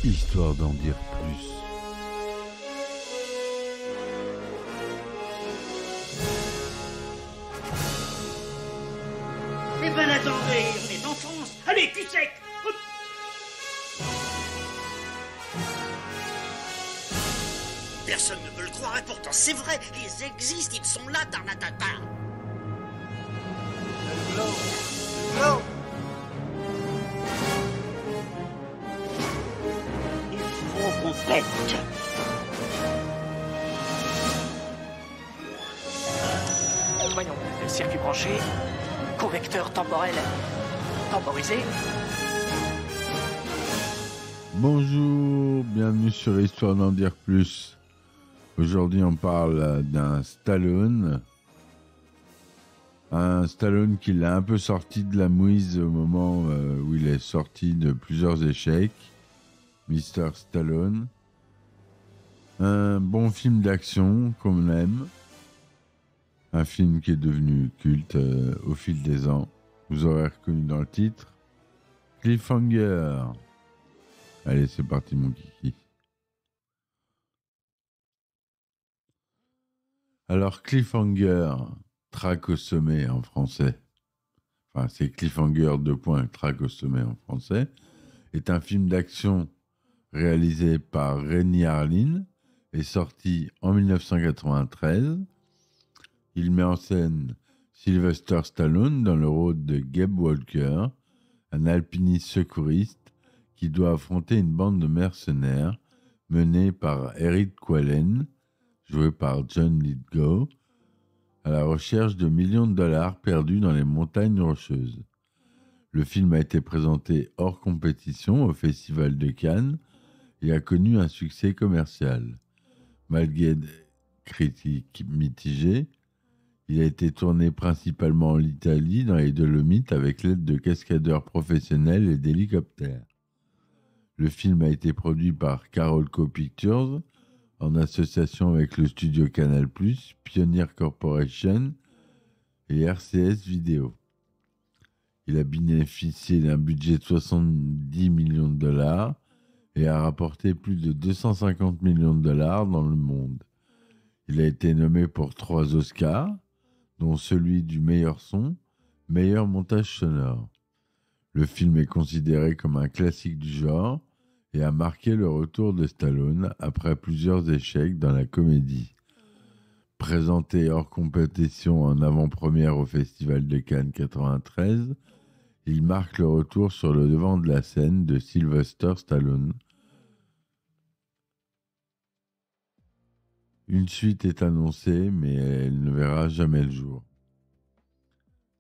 Histoire d'en dire plus. Eh ben attendez, on est en France. Allez, cul sec. Hop. Personne ne me le croirait, pourtant c'est vrai, ils existent, ils sont là, Tarnatata. Glow. Il faut qu'on pète. Voyons, le circuit branché, convecteur temporel temporisé. Bonjour, bienvenue sur Histoire d'en dire plus. Aujourd'hui, on parle d'un Stallone. Un Stallone qui l'a un peu sorti de la mouise au moment où il est sorti de plusieurs échecs. Mr. Stallone. Un bon film d'action qu'on aime. Un film qui est devenu culte au fil des ans. Vous aurez reconnu dans le titre. Cliffhanger. Allez, c'est parti mon kiki. Alors, Cliffhanger, traque au sommet en français. Enfin, c'est Cliffhanger, traque au sommet en français. Est un film d'action réalisé par Renny Harlin et sorti en 1993. Il met en scène Sylvester Stallone dans le rôle de Gabe Walker, un alpiniste secouriste qui doit affronter une bande de mercenaires menée par Eric Quellen, joué par John Lithgow, à la recherche de millions de dollars perdus dans les montagnes rocheuses. Le film a été présenté hors compétition au Festival de Cannes et a connu un succès commercial. Malgré des critiques mitigées, il a été tourné principalement en Italie, dans les Dolomites, avec l'aide de cascadeurs professionnels et d'hélicoptères. Le film a été produit par Carolco Pictures, en association avec le studio Canal+, Pioneer Corporation et RCS Vidéo. Il a bénéficié d'un budget de 70 millions de dollars et a rapporté plus de 250 millions de dollars dans le monde. Il a été nommé pour 3 Oscars, dont celui du meilleur son, meilleur montage sonore. Le film est considéré comme un classique du genre et a marqué le retour de Stallone après plusieurs échecs dans la comédie. Présenté hors compétition en avant-première au Festival de Cannes 93, il marque le retour sur le devant de la scène de Sylvester Stallone. Une suite est annoncée, mais elle ne verra jamais le jour.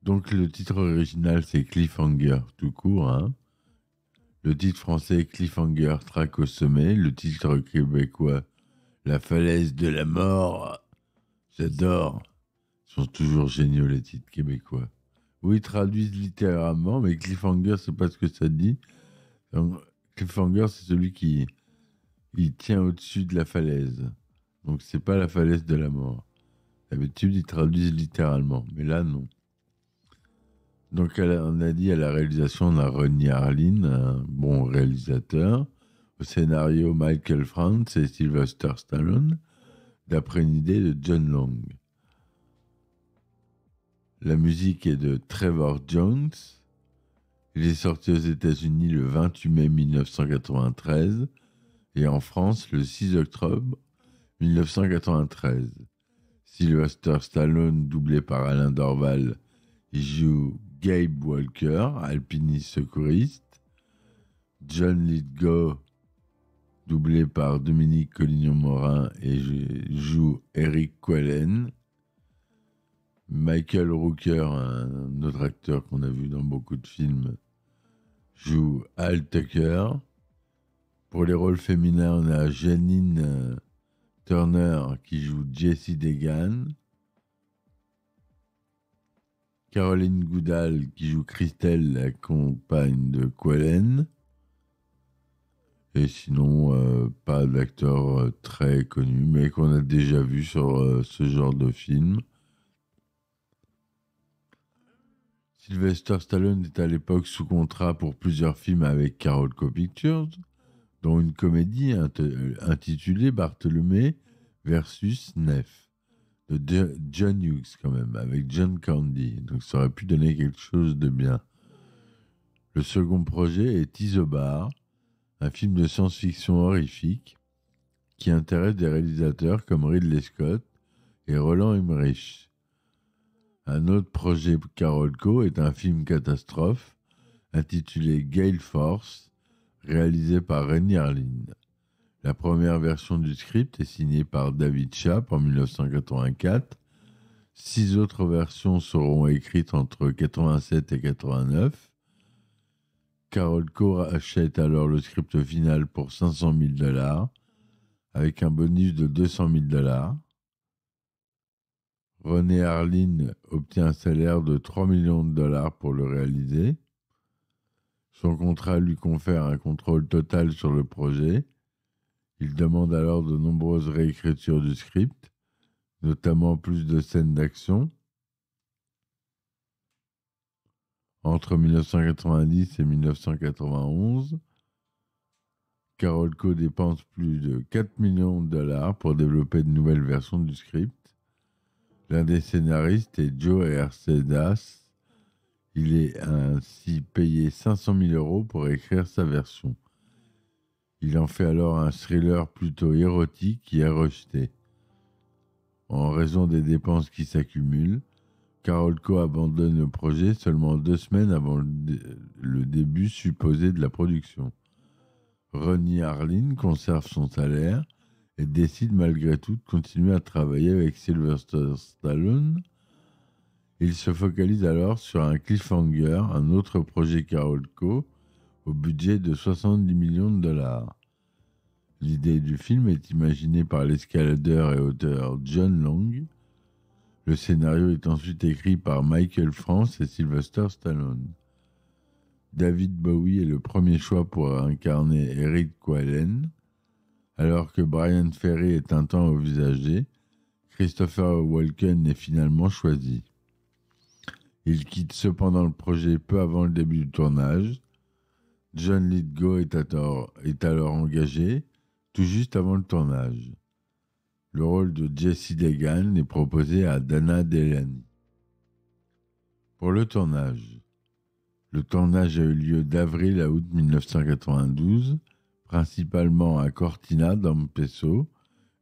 Donc le titre original c'est Cliffhanger tout court. Hein. Le titre français Cliffhanger traque au sommet. Le titre québécois La falaise de la mort. J'adore. Ils sont toujours géniaux les titres québécois. Oui, ils traduisent littéralement, mais Cliffhanger c'est pas ce que ça dit. Donc, Cliffhanger c'est celui qui il tient au-dessus de la falaise. Donc c'est pas la falaise de la mort. D'habitude ils traduisent littéralement, mais là non. Donc, on a dit à la réalisation, on a Renny Harlin, un bon réalisateur. Au scénario, Michael Franz et Sylvester Stallone, d'après une idée de John Long. La musique est de Trevor Jones. Il est sorti aux États-Unis le 28 mai 1993 et en France le 6 octobre 1993. Sylvester Stallone, doublé par Alain Dorval, il joue Gabe Walker, alpiniste secouriste. John Lithgow, doublé par Dominique Collignon-Morin, et joue Eric Quellen. Michael Rooker, un autre acteur qu'on a vu dans beaucoup de films, joue Al Tucker. Pour les rôles féminins, on a Janine Turner qui joue Jessie Degan. Caroline Goodall qui joue Christelle, la compagne de Quellen. Et sinon, pas d'acteur très connu, mais qu'on a déjà vu sur ce genre de film. Sylvester Stallone est à l'époque sous contrat pour plusieurs films avec Carolco Pictures, dont une comédie intitulée Bartholomew versus Neff, de John Hughes quand même, avec John Candy. Donc ça aurait pu donner quelque chose de bien. Le second projet est Isobar, un film de science-fiction horrifique qui intéresse des réalisateurs comme Ridley Scott et Roland Emmerich. Un autre projet Carolco est un film catastrophe intitulé Gale Force, réalisé par Renny Harlin. La première version du script est signée par David Schaap en 1984. 6 autres versions seront écrites entre 87 et 89. Carolco achète alors le script final pour $500,000 avec un bonus de $200,000. René Harlin obtient un salaire de $3 millions pour le réaliser. Son contrat lui confère un contrôle total sur le projet. Il demande alors de nombreuses réécritures du script, notamment plus de scènes d'action. Entre 1990 et 1991, Carolco dépense plus de $4 millions pour développer de nouvelles versions du script. L'un des scénaristes est Joe Ercedas. Il est ainsi payé €500,000 pour écrire sa version. Il en fait alors un thriller plutôt érotique qui est rejeté. En raison des dépenses qui s'accumulent, Carolco abandonne le projet seulement 2 semaines avant le début supposé de la production. Renny Harlin conserve son salaire et décide malgré tout de continuer à travailler avec Sylvester Stallone. Il se focalise alors sur un cliffhanger, un autre projet Carolco, au budget de $70 millions. L'idée du film est imaginée par l'escaladeur et auteur John Long. Le scénario est ensuite écrit par Michael France et Sylvester Stallone. David Bowie est le premier choix pour incarner Eric Qualen, alors que Brian Ferry est un temps envisagé. Christopher Walken est finalement choisi. Il quitte cependant le projet peu avant le début du tournage. John Lithgow est alors engagé, tout juste avant le tournage. Le rôle de Jesse Degan est proposé à Dana Delany. Pour le tournage a eu lieu d'avril à août 1992, principalement à Cortina d'Ampezzo,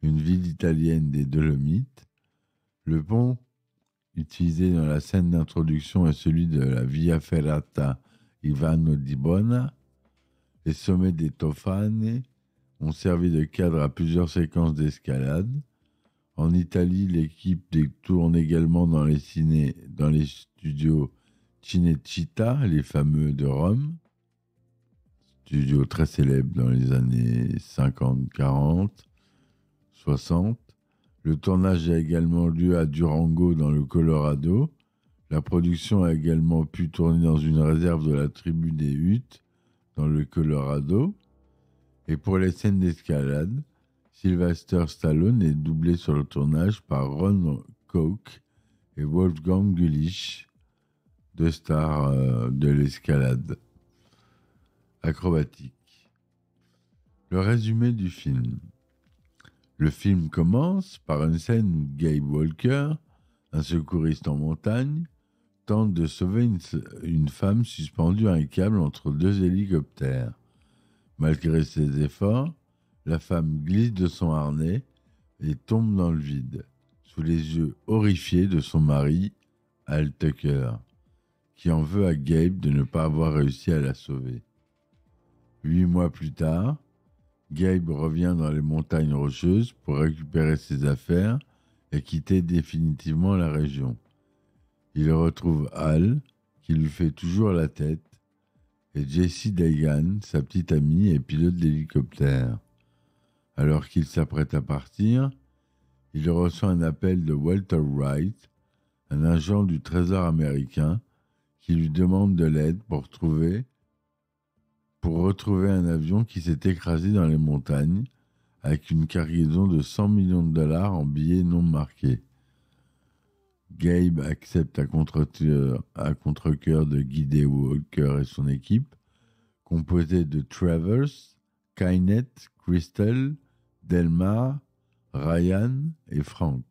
une ville italienne des Dolomites. Le pont utilisé dans la scène d'introduction est celui de la Via Ferrata Ivano di Bona. Les sommets des Tofane ont servi de cadre à plusieurs séquences d'escalade. En Italie, l'équipe tourne également dans les studios Cinecittà, les fameux de Rome, studio très célèbre dans les années 50, 40, 60. Le tournage a également lieu à Durango, dans le Colorado. La production a également pu tourner dans une réserve de la tribu des Utes, dans le Colorado. Et pour les scènes d'escalade, Sylvester Stallone est doublé sur le tournage par Ron Koch et Wolfgang Gulich, deux stars de l'escalade acrobatique. Le résumé du film. Le film commence par une scène où Gabe Walker, un secouriste en montagne, tente de sauver une femme suspendue à un câble entre 2 hélicoptères. Malgré ses efforts, la femme glisse de son harnais et tombe dans le vide, sous les yeux horrifiés de son mari, Al Tucker, qui en veut à Gabe de ne pas avoir réussi à la sauver. 8 mois plus tard, Gabe revient dans les montagnes rocheuses pour récupérer ses affaires et quitter définitivement la région. Il retrouve Al, qui lui fait toujours la tête, et Jessie Dagan, sa petite amie et pilote d'hélicoptère. Alors qu'il s'apprête à partir, il reçoit un appel de Walter Wright, un agent du Trésor américain, qui lui demande de l'aide pour retrouver un avion qui s'est écrasé dans les montagnes avec une cargaison de $100 millions en billets non marqués. Gabe accepte à contre-cœur de guider Walker et son équipe, composée de Travers, Kynette, Crystal, Delmar, Ryan et Frank.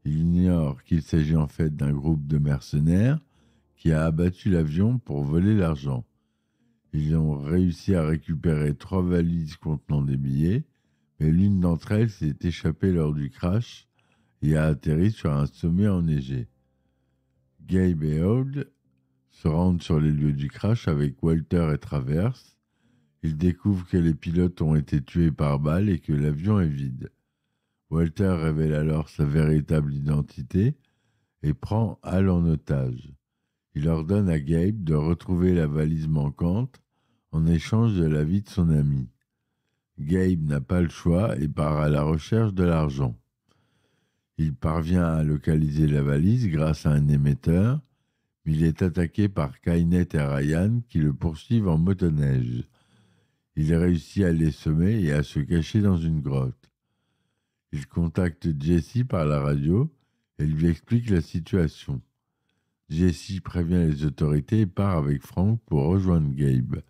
Il ignore qu'il s'agit en fait d'un groupe de mercenaires qui a abattu l'avion pour voler l'argent. Ils ont réussi à récupérer 3 valises contenant des billets, mais l'une d'entre elles s'est échappée lors du crash et a atterri sur un sommet enneigé. Gabe et Old se rendent sur les lieux du crash avec Walter et Travers. Ils découvrent que les pilotes ont été tués par balle et que l'avion est vide. Walter révèle alors sa véritable identité et prend Hal en otage. Il ordonne à Gabe de retrouver la valise manquante en échange de la vie de son ami. Gabe n'a pas le choix et part à la recherche de l'argent. Il parvient à localiser la valise grâce à un émetteur, mais il est attaqué par Kynette et Ryan qui le poursuivent en motoneige. Il réussit à les semer et à se cacher dans une grotte. Il contacte Jesse par la radio et lui explique la situation. Jesse prévient les autorités et part avec Frank pour rejoindre Gabe.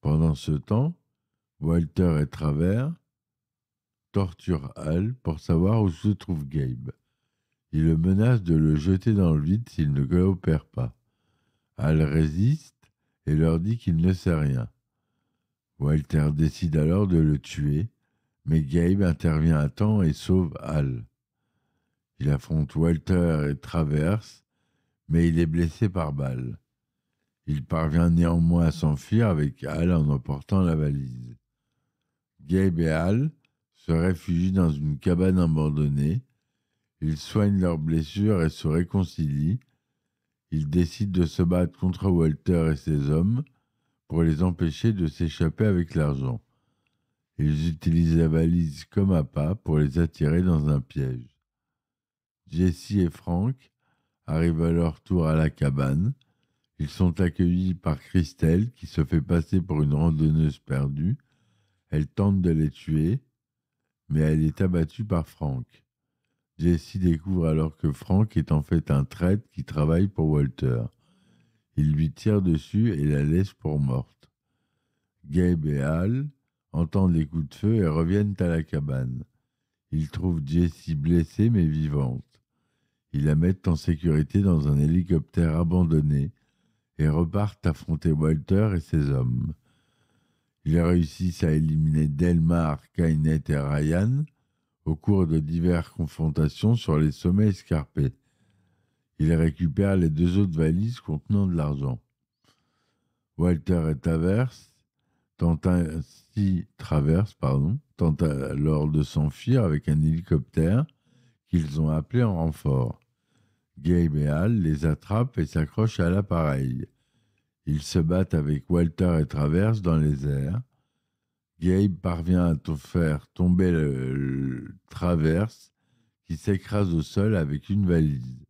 Pendant ce temps, Walter et Travers torturent Hal pour savoir où se trouve Gabe. Ils le menacent de le jeter dans le vide s'il ne coopère pas. Hal résiste et leur dit qu'il ne sait rien. Walter décide alors de le tuer, mais Gabe intervient à temps et sauve Hal. Il affronte Walter et Travers, mais il est blessé par balle. Il parvient néanmoins à s'enfuir avec Hal en emportant la valise. Gabe et Hal se réfugient dans une cabane abandonnée. Ils soignent leurs blessures et se réconcilient. Ils décident de se battre contre Walter et ses hommes pour les empêcher de s'échapper avec l'argent. Ils utilisent la valise comme appât pour les attirer dans un piège. Jesse et Frank arrivent à leur tour à la cabane. Ils sont accueillis par Christelle qui se fait passer pour une randonneuse perdue. Elle tente de les tuer, mais elle est abattue par Frank. Jesse découvre alors que Frank est en fait un traître qui travaille pour Walter. Il lui tire dessus et la laisse pour morte. Gabe et Hal entendent les coups de feu et reviennent à la cabane. Ils trouvent Jesse blessée mais vivante. Ils la mettent en sécurité dans un hélicoptère abandonné et repartent affronter Walter et ses hommes. Ils réussissent à éliminer Delmar, Kynette et Ryan au cours de diverses confrontations sur les sommets escarpés. Ils récupèrent les 2 autres valises contenant de l'argent. Walter et Travers tentent alors de s'enfuir avec un hélicoptère qu'ils ont appelé en renfort. Gabe et Hal les attrapent et s'accrochent à l'appareil. Ils se battent avec Walter et Travers dans les airs. Gabe parvient à faire tomber le Travers qui s'écrase au sol avec une valise.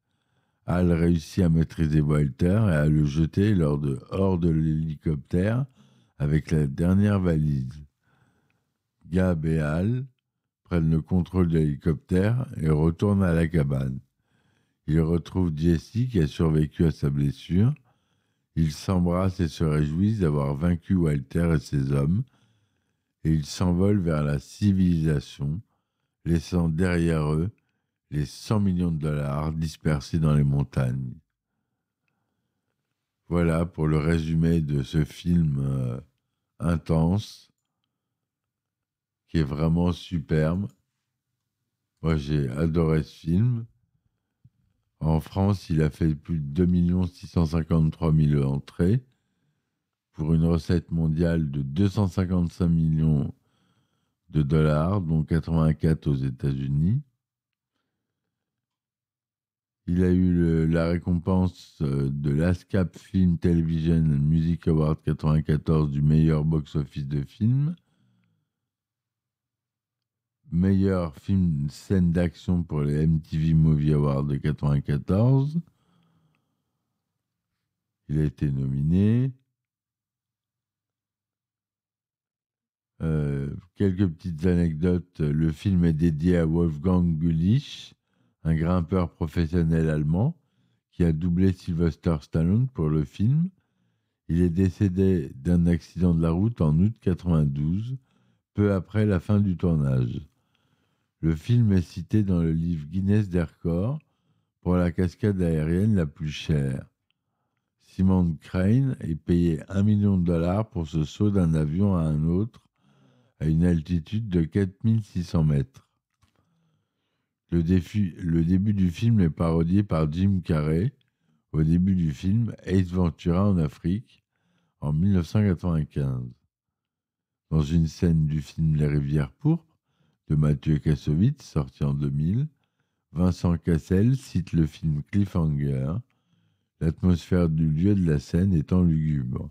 Hal réussit à maîtriser Walter et à le jeter hors de l'hélicoptère avec la dernière valise. Gabe et Hal prennent le contrôle de l'hélicoptère et retournent à la cabane. Ils retrouvent Jesse qui a survécu à sa blessure. Ils s'embrassent et se réjouissent d'avoir vaincu Walter et ses hommes. Et ils s'envolent vers la civilisation, laissant derrière eux les 100 millions de dollars dispersés dans les montagnes. Voilà pour le résumé de ce film intense, qui est vraiment superbe. Moi, j'ai adoré ce film. En France, il a fait plus de 2 653 000 entrées pour une recette mondiale de 255 millions de dollars, dont 84 aux États-Unis. Il a eu la récompense de l'ASCAP Film Television Music Award 94 du meilleur box-office de film. Meilleur film scène d'action pour les MTV Movie Awards de 94. Il a été nominé. Quelques petites anecdotes. Le film est dédié à Wolfgang Güllich, un grimpeur professionnel allemand qui a doublé Sylvester Stallone pour le film. Il est décédé d'un accident de la route en août 92, peu après la fin du tournage. Le film est cité dans le livre Guinness des records pour la cascade aérienne la plus chère. Simon Crane est payé $1 million pour ce saut d'un avion à un autre à une altitude de 4600 mètres. Le début du film est parodié par Jim Carrey au début du film Ace Ventura en Afrique en 1995. Dans une scène du film Les Rivières pourpres de Mathieu Kassovitz, sorti en 2000, Vincent Cassel cite le film Cliffhanger, l'atmosphère du lieu de la scène étant lugubre.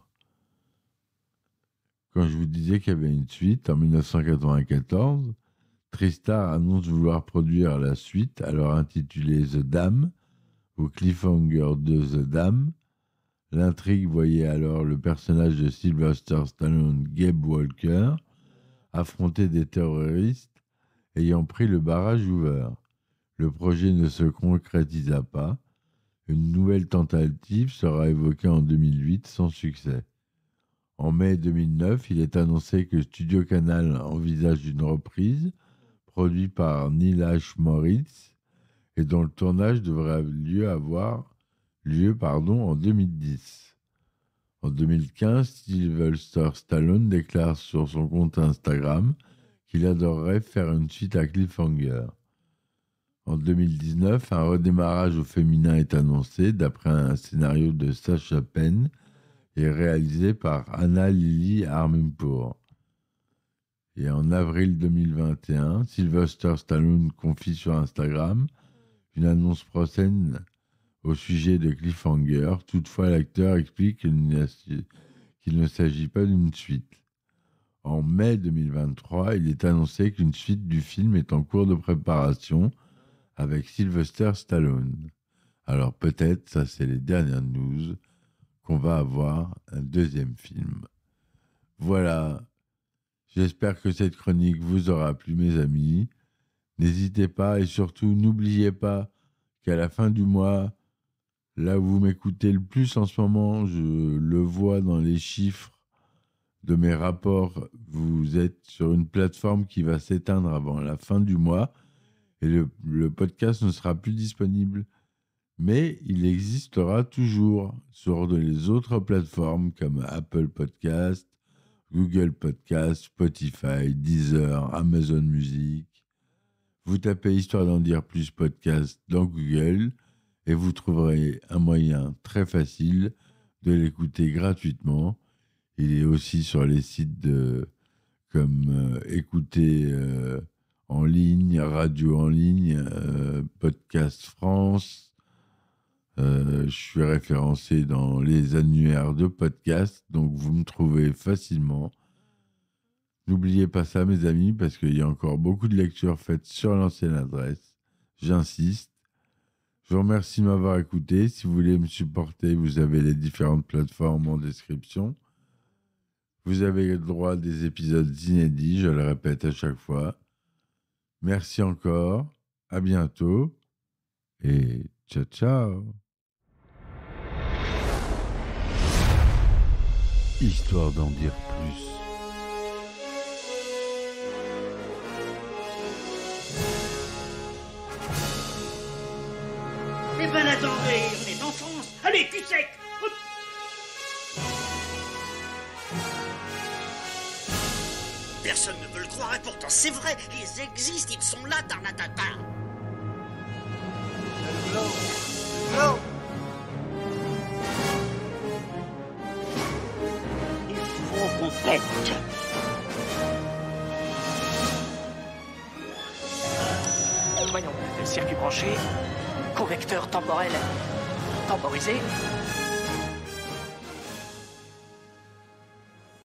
Quand je vous disais qu'il y avait une suite, en 1994, Tristar annonce vouloir produire la suite, alors intitulée The Dam, ou Cliffhanger de The Dam. L'intrigue voyait alors le personnage de Sylvester Stallone, Gabe Walker, affronter des terroristes ayant pris le barrage Hoover. Le projet ne se concrétisa pas. Une nouvelle tentative sera évoquée en 2008 sans succès. En mai 2009, il est annoncé que Studio Canal envisage une reprise produite par Neil H. Moritz et dont le tournage devrait avoir lieu en 2010. En 2015, Sylvester Stallone déclare sur son compte Instagram qu'il adorerait faire une suite à Cliffhanger. En 2019, un redémarrage au féminin est annoncé d'après un scénario de Sacha Penn et réalisé par Anna Lily Arminpour. Et en avril 2021, Sylvester Stallone confie sur Instagram une annonce prochaine au sujet de Cliffhanger. Toutefois, l'acteur explique qu'il ne s'agit pas d'une suite. En mai 2023, il est annoncé qu'une suite du film est en cours de préparation avec Sylvester Stallone. Alors peut-être, ça c'est les dernières news, qu'on va avoir un deuxième film. Voilà, j'espère que cette chronique vous aura plu, mes amis. N'hésitez pas et surtout n'oubliez pas qu'à la fin du mois, là où vous m'écoutez le plus en ce moment, je le vois dans les chiffres de mes rapports, vous êtes sur une plateforme qui va s'éteindre avant la fin du mois et le podcast ne sera plus disponible. Mais il existera toujours sur les autres plateformes comme Apple Podcast, Google Podcast, Spotify, Deezer, Amazon Music. Vous tapez Histoire d'en dire plus podcast dans Google et vous trouverez un moyen très facile de l'écouter gratuitement. Il est aussi sur les sites comme Écouter en ligne, Radio en ligne, Podcast France. Je suis référencé dans les annuaires de podcast, donc vous me trouvez facilement. N'oubliez pas ça, mes amis, parce qu'il y a encore beaucoup de lectures faites sur l'ancienne adresse. J'insiste. Je vous remercie de m'avoir écouté. Si vous voulez me supporter, vous avez les différentes plateformes en description. Vous avez le droit à des épisodes inédits, je le répète à chaque fois. Merci encore. À bientôt. Et ciao, ciao. Histoire d'en dire plus. Eh ben attendez, on est en France. Allez, cul sec. Hop. Personne ne veut le croire et pourtant c'est vrai. Ils existent, ils sont là, Tarnatata. Glow. Il faut qu'on pète. Voyons, circuit branché, convecteur temporel temporisé,